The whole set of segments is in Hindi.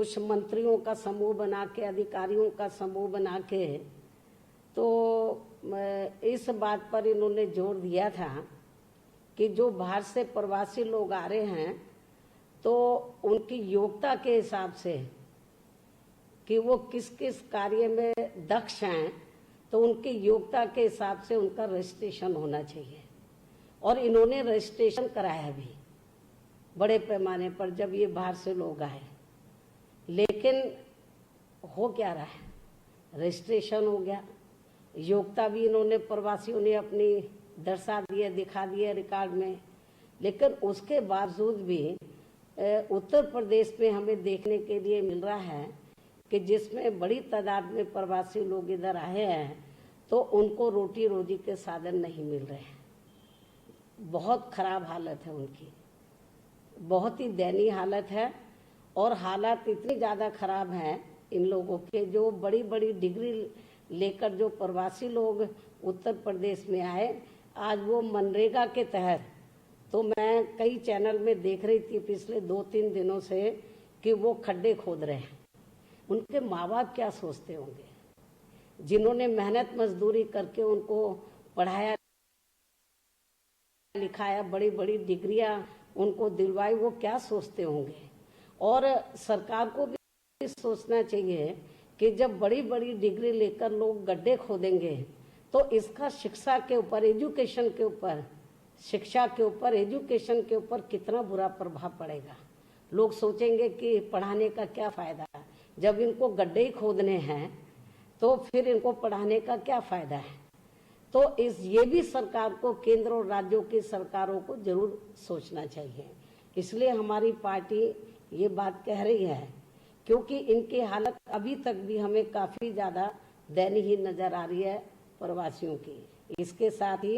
कुछ मंत्रियों का समूह बना के, अधिकारियों का समूह बना के, तो इस बात पर इन्होंने जोर दिया था कि जो बाहर से प्रवासी लोग आ रहे हैं तो उनकी योग्यता के हिसाब से कि वो किस किस कार्य में दक्ष हैं, तो उनकी योग्यता के हिसाब से उनका रजिस्ट्रेशन होना चाहिए। और इन्होंने रजिस्ट्रेशन कराया भी बड़े पैमाने पर जब ये बाहर से लोग आए। लेकिन हो क्या रहा है, रजिस्ट्रेशन हो गया, योग्यता भी इन्होंने प्रवासियों ने अपनी दर्शा दी है, दिखा दी है रिकॉर्ड में, लेकिन उसके बावजूद भी उत्तर प्रदेश में हमें देखने के लिए मिल रहा है कि जिसमें बड़ी तादाद में प्रवासी लोग इधर आए हैं तो उनको रोटी रोजी के साधन नहीं मिल रहे हैं। बहुत खराब हालत है उनकी, बहुत ही दयनीय हालत है। और हालात इतनी ज़्यादा खराब हैं इन लोगों के, जो बड़ी बड़ी डिग्री लेकर जो प्रवासी लोग उत्तर प्रदेश में आए, आज वो मनरेगा के तहत, तो मैं कई चैनल में देख रही थी पिछले 2-3 दिनों से कि वो खड्डे खोद रहे हैं। उनके माँ बाप क्या सोचते होंगे, जिन्होंने मेहनत मजदूरी करके उनको पढ़ाया लिखाया, बड़ी बड़ी डिग्रियां उनको दिलवाई, वो क्या सोचते होंगे। और सरकार को भी सोचना चाहिए कि जब बड़ी बड़ी डिग्री लेकर लोग गड्ढे खोदेंगे तो इसका शिक्षा के ऊपर, एजुकेशन के ऊपर, शिक्षा के ऊपर, एजुकेशन के ऊपर कितना बुरा प्रभाव पड़ेगा। लोग सोचेंगे कि पढ़ाने का क्या फ़ायदा है, जब इनको गड्ढे ही खोदने हैं तो फिर इनको पढ़ाने का क्या फ़ायदा है। तो ये भी सरकार को, केंद्र और राज्यों की सरकारों को जरूर सोचना चाहिए। इसलिए हमारी पार्टी ये बात कह रही है, क्योंकि इनकी हालत अभी तक भी हमें काफ़ी ज़्यादा दयनीय नज़र आ रही है प्रवासियों की। इसके साथ ही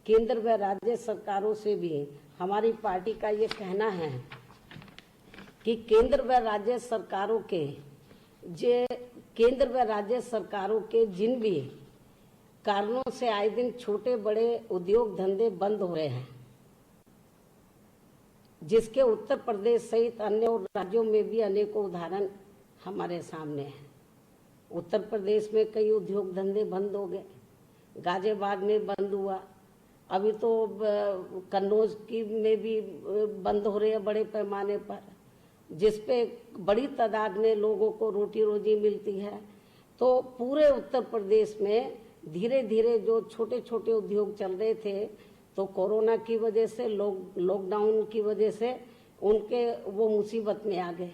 केंद्र व राज्य सरकारों से भी हमारी पार्टी का ये कहना है कि केंद्र व राज्य सरकारों के जिन भी कारणों से आए दिन छोटे बड़े उद्योग धंधे बंद हो रहे हैं, जिसके उत्तर प्रदेश सहित अन्य राज्यों में भी अनेकों उदाहरण हमारे सामने हैं। उत्तर प्रदेश में कई उद्योग धंधे बंद हो गए, गाजियाबाद में बंद हुआ, अभी तो कन्नौज की में भी बंद हो रहे हैं बड़े पैमाने पर, जिसपे बड़ी तादाद में लोगों को रोटी रोजी मिलती है। तो पूरे उत्तर प्रदेश में धीरे धीरे जो छोटे छोटे उद्योग चल रहे थे, तो कोरोना की वजह से, लॉकडाउन की वजह से उनके वो मुसीबत में आ गए,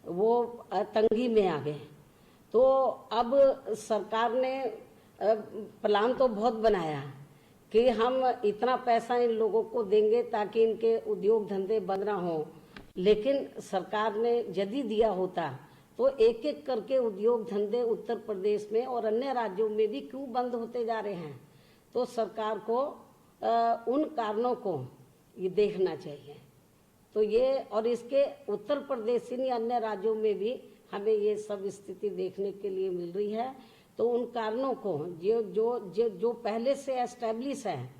वो तंगी में आ गए। तो अब सरकार ने प्लान तो बहुत बनाया कि हम इतना पैसा इन लोगों को देंगे ताकि इनके उद्योग धंधे बंद ना हो, लेकिन सरकार ने यदि दिया होता तो एक एक करके उद्योग धंधे उत्तर प्रदेश में और अन्य राज्यों में भी क्यों बंद होते जा रहे हैं। तो सरकार को उन कारणों को ये देखना चाहिए। तो ये, और इसके उत्तर प्रदेश ही अन्य राज्यों में भी हमें ये सब स्थिति देखने के लिए मिल रही है। तो उन कारणों को जो पहले से एस्टेब्लिश है,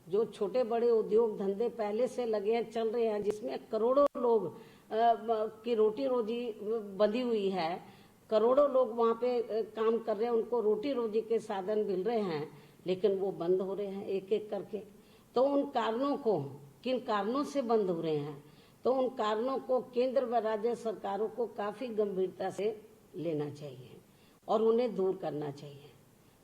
जो छोटे बड़े उद्योग धंधे पहले से लगे हैं, चल रहे हैं, जिसमें करोड़ों लोग की रोटी रोजी बंधी हुई है, करोड़ों लोग वहाँ पे काम कर रहे हैं, उनको रोटी रोजी के साधन मिल रहे हैं, लेकिन वो बंद हो रहे हैं एक एक करके। तो उन कारणों को, किन कारणों से बंद हो रहे हैं, तो उन कारणों को केंद्र व राज्य सरकारों को काफ़ी गंभीरता से लेना चाहिए और उन्हें दूर करना चाहिए।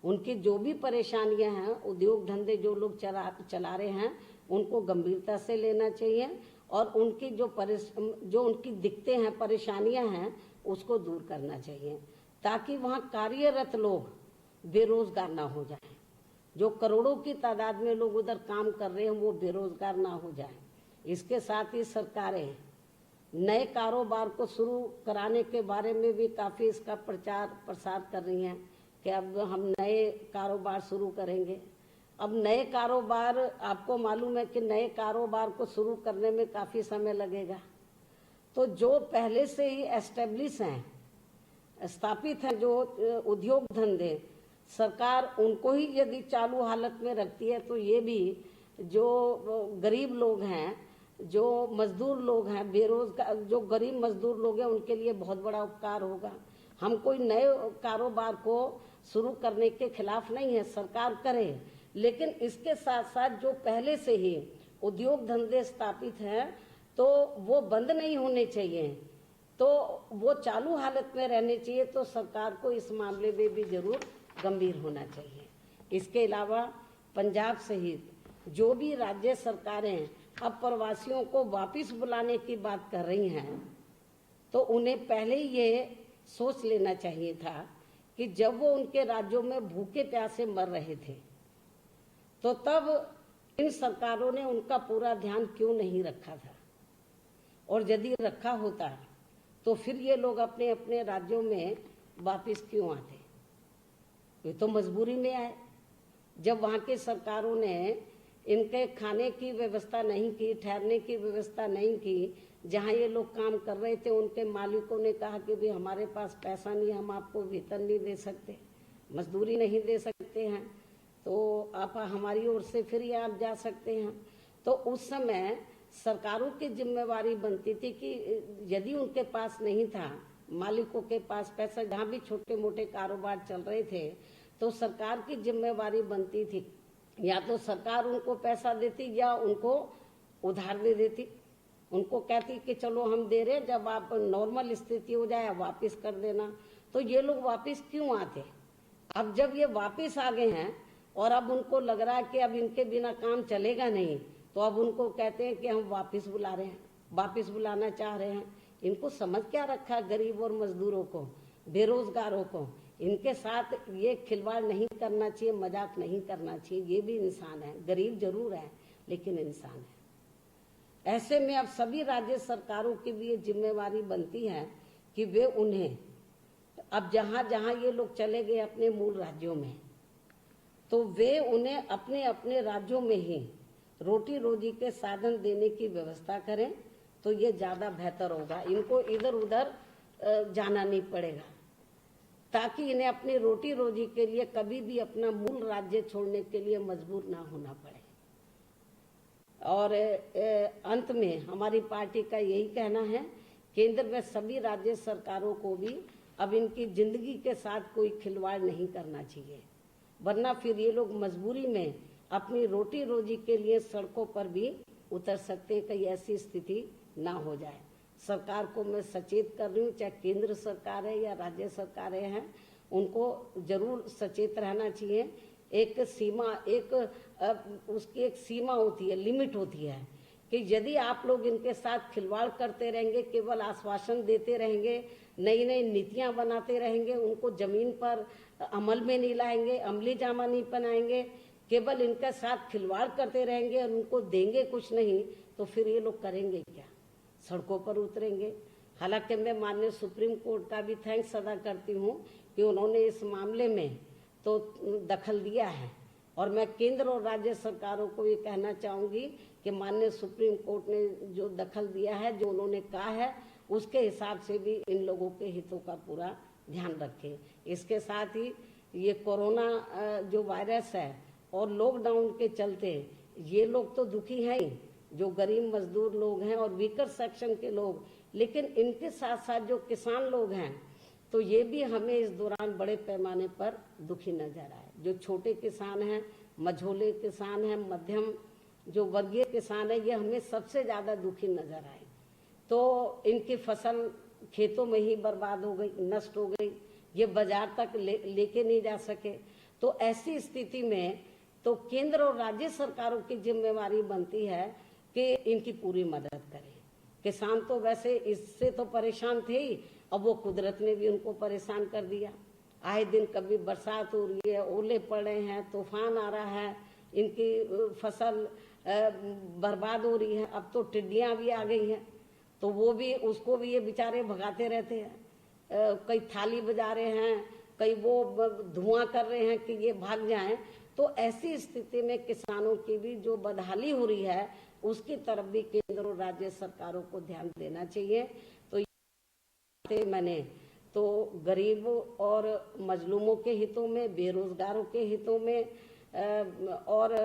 उनकी जो भी परेशानियां हैं, उद्योग धंधे जो लोग चला रहे हैं, उनको गंभीरता से लेना चाहिए और उनकी जो उनकी दिक्कतें हैं, परेशानियां हैं, उसको दूर करना चाहिए, ताकि वहाँ कार्यरत लोग बेरोजगार ना हो जाएं। जो करोड़ों की तादाद में लोग उधर काम कर रहे हैं, वो बेरोजगार ना हो जाएं। इसके साथ ही सरकारें नए कारोबार को शुरू कराने के बारे में भी काफ़ी इसका प्रचार प्रसार कर रही हैं कि अब हम नए कारोबार शुरू करेंगे। अब नए कारोबार, आपको मालूम है कि नए कारोबार को शुरू करने में काफ़ी समय लगेगा। तो जो पहले से ही एस्टेब्लिश हैं, स्थापित हैं जो उद्योग धंधे, सरकार उनको ही यदि चालू हालत में रखती है, तो ये भी जो गरीब लोग हैं, जो मजदूर लोग हैं, बेरोजगार जो गरीब मजदूर लोग हैं, उनके लिए बहुत बड़ा उपकार होगा। हम कोई नए कारोबार को शुरू करने के खिलाफ नहीं है, सरकार करे, लेकिन इसके साथ साथ जो पहले से ही उद्योग धंधे स्थापित हैं तो वो बंद नहीं होने चाहिए, तो वो चालू हालत में रहने चाहिए। तो सरकार को इस मामले में भी जरूर गंभीर होना चाहिए। इसके अलावा पंजाब सहित जो भी राज्य सरकारें अब प्रवासियों को वापस बुलाने की बात कर रही हैं, तो उन्हें पहले ये सोच लेना चाहिए था कि जब वो उनके राज्यों में भूखे प्यासे मर रहे थे, तो तब इन सरकारों ने उनका पूरा ध्यान क्यों नहीं रखा था, और यदि रखा होता तो फिर ये लोग अपने अपने राज्यों में वापस क्यों आते। वे तो मजबूरी में आए। जब वहाँ के सरकारों ने इनके खाने की व्यवस्था नहीं की, ठहरने की व्यवस्था नहीं की, जहाँ ये लोग काम कर रहे थे उनके मालिकों ने कहा कि भाई हमारे पास पैसा नहीं, हम आपको वेतन नहीं दे सकते, मजदूरी नहीं दे सकते हैं, तो आप हमारी ओर से फिर आप जा सकते हैं। तो उस समय सरकारों की जिम्मेवारी बनती थी कि यदि उनके पास नहीं था, मालिकों के पास पैसा, जहाँ भी छोटे मोटे कारोबार चल रहे थे, तो सरकार की जिम्मेवारी बनती थी, या तो सरकार उनको पैसा देती या उनको उधार दे देती। उनको कहती कि चलो हम दे रहे, जब आप नॉर्मल स्थिति हो जाए वापस कर देना। तो ये लोग वापस क्यों आते। अब जब ये वापस आ गए हैं और अब उनको लग रहा है कि अब इनके बिना काम चलेगा नहीं, तो अब उनको कहते हैं कि हम वापस बुला रहे हैं, वापस बुलाना चाह रहे हैं। इनको समझ क्या रखा है गरीब और मजदूरों को, बेरोजगारों को। इनके साथ ये खिलवाड़ नहीं करना चाहिए, मजाक नहीं करना चाहिए। ये भी इंसान है, गरीब जरूर है लेकिन इंसान है। ऐसे में अब सभी राज्य सरकारों की भी ये जिम्मेवारी बनती है कि वे उन्हें, अब जहाँ जहाँ ये लोग चले गए अपने मूल राज्यों में, तो वे उन्हें अपने अपने राज्यों में ही रोटी रोजी के साधन देने की व्यवस्था करें, तो ये ज़्यादा बेहतर होगा। इनको इधर उधर जाना नहीं पड़ेगा, ताकि इन्हें अपनी रोटी रोजी के लिए कभी भी अपना मूल राज्य छोड़ने के लिए मजबूर ना होना पड़े। और अंत में हमारी पार्टी का यही कहना है, केंद्र व सभी राज्य सरकारों को भी अब इनकी जिंदगी के साथ कोई खिलवाड़ नहीं करना चाहिए, वरना फिर ये लोग मजबूरी में अपनी रोटी रोजी के लिए सड़कों पर भी उतर सकते हैं। कहीं ऐसी स्थिति ना हो जाए। सरकार को मैं सचेत कर रही हूँ, चाहे केंद्र सरकार है या राज्य सरकारें हैं, उनको जरूर सचेत रहना चाहिए। एक सीमा, उसकी एक सीमा होती है, लिमिट होती है, कि यदि आप लोग इनके साथ खिलवाड़ करते रहेंगे, केवल आश्वासन देते रहेंगे, नई नई नीतियां बनाते रहेंगे, उनको जमीन पर अमल में नहीं लाएंगे, अमली जामा नहीं बनाएंगे, केवल इनके साथ खिलवाड़ करते रहेंगे और उनको देंगे कुछ नहीं, तो फिर ये लोग करेंगे क्या, सड़कों पर उतरेंगे। हालांकि मैं माननीय सुप्रीम कोर्ट का भी थैंक्स अदा करती हूँ कि उन्होंने इस मामले में तो दखल दिया है, और मैं केंद्र और राज्य सरकारों को ये कहना चाहूँगी कि माननीय सुप्रीम कोर्ट ने जो दखल दिया है, जो उन्होंने कहा है, उसके हिसाब से भी इन लोगों के हितों का पूरा ध्यान रखें। इसके साथ ही ये कोरोना जो वायरस है और लॉकडाउन के चलते ये लोग तो दुखी हैं ही, जो गरीब मजदूर लोग हैं और वीकर सेक्शन के लोग, लेकिन इनके साथ साथ जो किसान लोग हैं, तो ये भी हमें इस दौरान बड़े पैमाने पर दुखी नजर आए। जो छोटे किसान हैं, मझोले किसान हैं, मध्यम जो वर्गीय किसान है, ये हमें सबसे ज़्यादा दुखी नजर आए। तो इनकी फसल खेतों में ही बर्बाद हो गई, नष्ट हो गई, ये बाजार तक लेके नहीं जा सके। तो ऐसी स्थिति में तो केंद्र और राज्य सरकारों की जिम्मेवारी बनती है कि इनकी पूरी मदद करें। किसान तो वैसे इससे तो परेशान थे ही, अब वो कुदरत ने भी उनको परेशान कर दिया। आए दिन कभी बरसात हो रही है, ओले पड़ रहे हैं, तूफान आ रहा है, इनकी फसल बर्बाद हो रही है। अब तो टिड्डियां भी आ गई हैं, तो वो भी, उसको भी ये बेचारे भगाते रहते हैं। कई थाली बजा रहे हैं, कई वो धुआं कर रहे हैं कि ये भाग जाएं। तो ऐसी स्थिति में किसानों की भी जो बदहाली हो रही है, उसकी तरफ भी केंद्र और राज्य सरकारों को ध्यान देना चाहिए। तो मैंने तो गरीबों और मजलूमों के हितों में, बेरोजगारों के हितों में और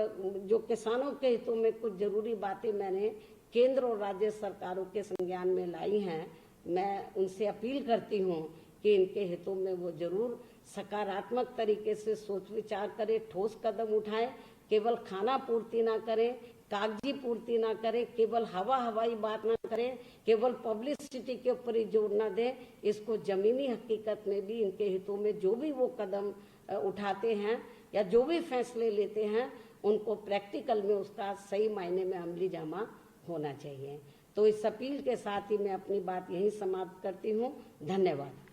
जो किसानों के हितों में कुछ जरूरी बातें मैंने केंद्र और राज्य सरकारों के संज्ञान में लाई हैं, मैं उनसे अपील करती हूँ कि इनके हितों में वो जरूर सकारात्मक तरीके से सोच विचार करें, ठोस कदम उठाएं। केवल खाना पूर्ति ना करें, कागजी पूर्ति ना करें, केवल हवाई बात ना करें, केवल पब्लिसिटी के ऊपर ही जोर ना दें। इसको जमीनी हकीकत में भी इनके हितों में जो भी वो कदम उठाते हैं या जो भी फैसले लेते हैं, उनको प्रैक्टिकल में उसका सही मायने में अमली जामा होना चाहिए। तो इस अपील के साथ ही मैं अपनी बात यहीं समाप्त करती हूँ। धन्यवाद।